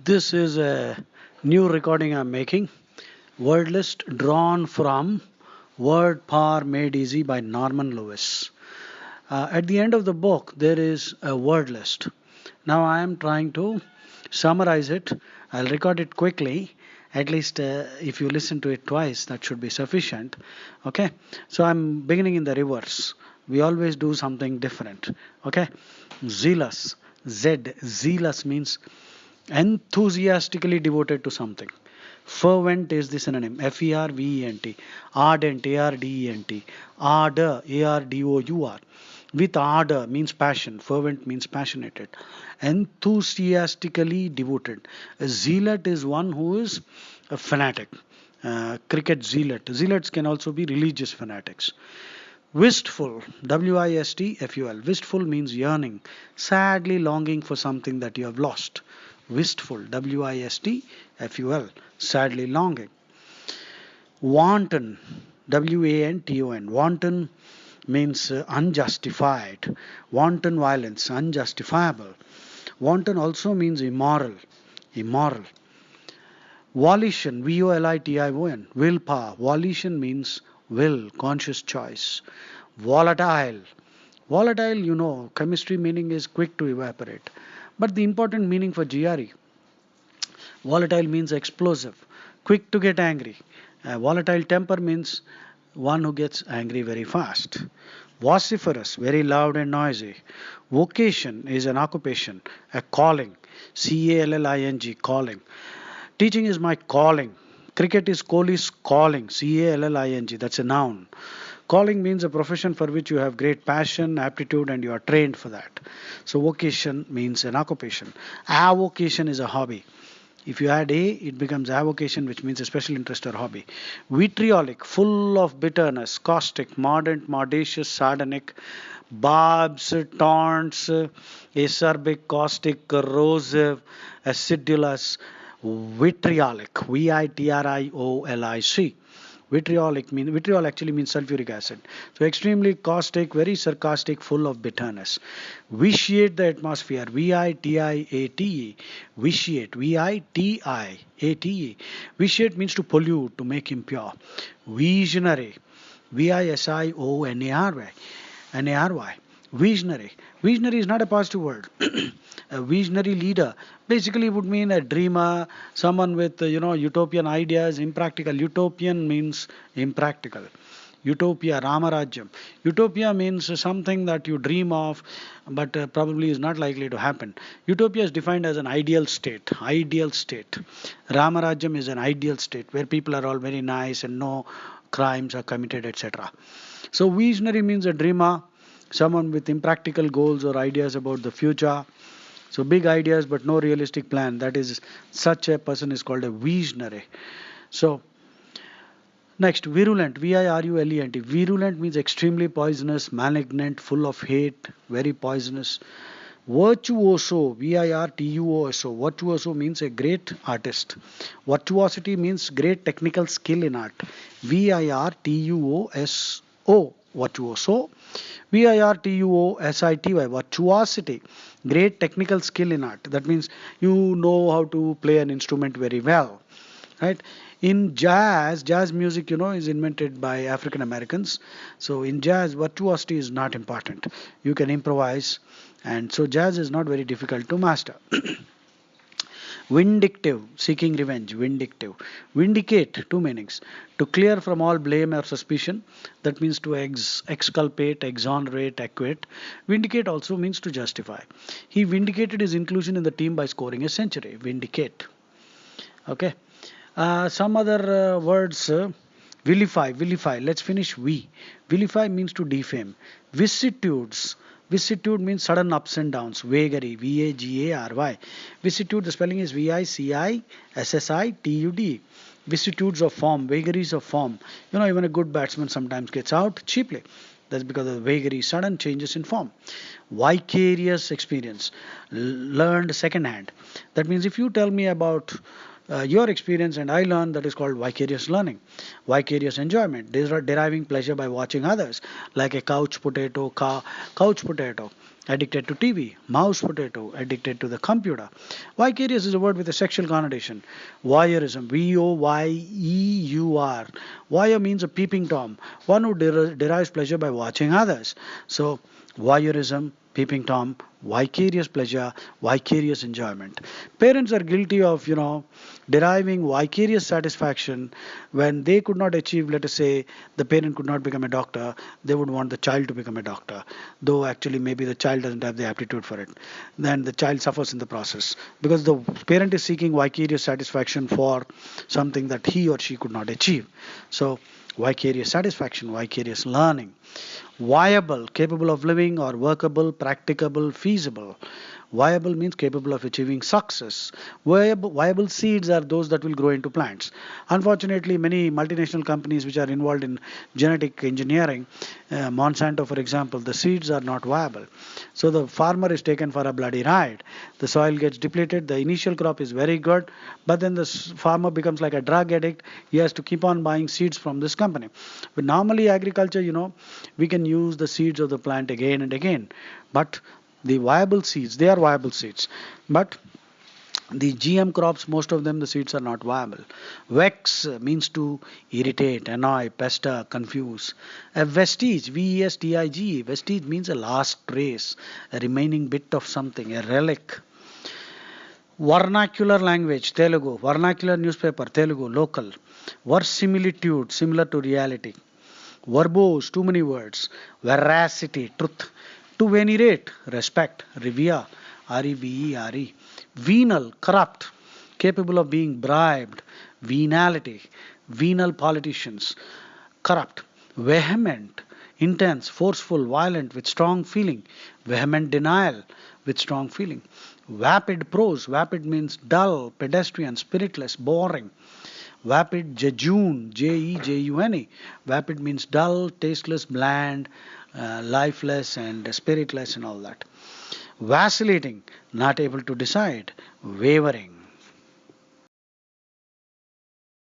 This is a new recording I'm making. Word list drawn from Word Power Made Easy by Norman Lewis. At the end of the book, there is a word list. Now I am trying to summarize it. I'll record it quickly. At least if you listen to it twice, that should be sufficient. Okay, so I'm beginning in the reverse. We always do something different. Okay, zealous. Zealous means enthusiastically devoted to something. Fervent is the synonym. Fervent. Ardent. Ardent. Ardor. Ardour. With ardor means passion. Fervent means passionate. Enthusiastically devoted. A zealot is one who is a fanatic. Cricket zealot. Zealots can also be religious fanatics. Wistful, Wistful. Wistful means yearning, sadly longing for something that you have lost. Wistful, Wistful. Sadly longing. Wanton, Wanton. Wanton means unjustified. Wanton violence, unjustifiable. Wanton also means immoral. Immoral. Volition, Volition. Willpower. Volition means will, conscious choice. Volatile. Volatile, chemistry meaning is quick to evaporate. But the important meaning for GRE, volatile means explosive, quick to get angry. Volatile temper means one who gets angry very fast. Vociferous, very loud and noisy. Vocation is an occupation, a calling. Calling, calling. Teaching is my calling. Cricket is Kohli's calling. Calling, that's a noun. Calling means a profession for which you have great passion, aptitude, and you are trained for that. So vocation means an occupation. Avocation is a hobby. If you add a, it becomes avocation, which means a special interest or hobby. Vitriolic, full of bitterness, caustic, mordant, mordacious, sardonic, barbs, taunts, acerbic, caustic, corrosive, acidulous, vitriolic, Vitriolic. Vitriol actually means sulfuric acid. So extremely caustic, very sarcastic, full of bitterness. Vitiate the atmosphere. Vitiate. Vitiate. Vitiate. Vitiate means to pollute, to make impure. Visionary. Visionary. Nary. Visionary. Visionary is not a positive word. A visionary leader basically would mean a dreamer, someone with utopian ideas. Impractical. Utopian means impractical. Utopia, Ramarajyam. Utopia means something that you dream of, but probably is not likely to happen. Utopia is defined as an ideal state. Ideal state. Ramarajyam is an ideal state where people are all very nice and no crimes are committed, etc. So visionary means a dreamer, someone with impractical goals or ideas about the future. So big ideas but no realistic plan. That is, such a person is called a visionary. So next, virulent, Virulent. Virulent means extremely poisonous, malignant, full of hate, very poisonous. Virtuoso, Virtuoso. Virtuoso means a great artist. Virtuosity means great technical skill in art. Virtuoso. Virtuoso. Virtuosity. Virtuosity. Great technical skill in art. That means you know how to play an instrument very well. Right? In jazz music, is invented by African Americans. So in jazz, virtuosity is not important. You can improvise, and so jazz is not very difficult to master. Vindictive, seeking revenge. Vindictive. Vindicate, two meanings. To clear from all blame or suspicion. That means to exculpate, exonerate, acquit. Vindicate also means to justify. He vindicated his inclusion in the team by scoring a century. Vindicate. Okay. Some other words. Vilify. Let's finish V. Vilify means to defame. Vicissitudes. Vicissitude means sudden ups and downs. Vagary. Vagary. Vicissitude, the spelling is Vicissitude. Vicissitudes of form. Vagaries of form. Even a good batsman sometimes gets out cheaply. That's because of the vagary, sudden changes in form. Vicarious experience. Learned secondhand. That means if you tell me about your experience and I learn, that is called vicarious learning. Vicarious enjoyment, deriving pleasure by watching others, like a couch potato. addicted to TV. Mouse potato, addicted to the computer. Vicarious is a word with a sexual connotation. Voyeurism, Voyeur. Voyeur means a peeping Tom, one who derives pleasure by watching others. So, voyeurism, peeping Tom, vicarious pleasure, vicarious enjoyment. Parents are guilty of, deriving vicarious satisfaction when they could not achieve, let us say, the parent could not become a doctor, they would want the child to become a doctor, though actually maybe the child doesn't have the aptitude for it. Then the child suffers in the process because the parent is seeking vicarious satisfaction for something that he or she could not achieve. So, vicarious satisfaction, vicarious learning. Viable, capable of living, or workable, practicable, feasible. Viable means capable of achieving success. Viable seeds are those that will grow into plants. Unfortunately, many multinational companies which are involved in genetic engineering, Monsanto for example, the seeds are not viable. So the farmer is taken for a bloody ride. The soil gets depleted, the initial crop is very good, but then the farmer becomes like a drug addict. He has to keep on buying seeds from this company. But normally agriculture, we can use the seeds of the plant again and again. But the viable seeds, they are viable seeds. But the GM crops, most of them, the seeds are not viable. Vex means to irritate, annoy, pester, confuse. A vestige, Vestig, vestige means a last trace, a remaining bit of something, a relic. Vernacular language, Telugu. Vernacular newspaper, Telugu, local. Verisimilitude, similar to reality. Verbose, too many words. Veracity, truth. To venerate, respect. Revere, Revere. Venal, corrupt. Capable of being bribed. Venality, venal politicians. Corrupt. Vehement, intense, forceful, violent, with strong feeling. Vehement denial, with strong feeling. Vapid prose. Vapid means dull, pedestrian, spiritless, boring. Vapid jejune, Jejune. Vapid means dull, tasteless, bland, lifeless, and spiritless, and all that. Vacillating, not able to decide. Wavering.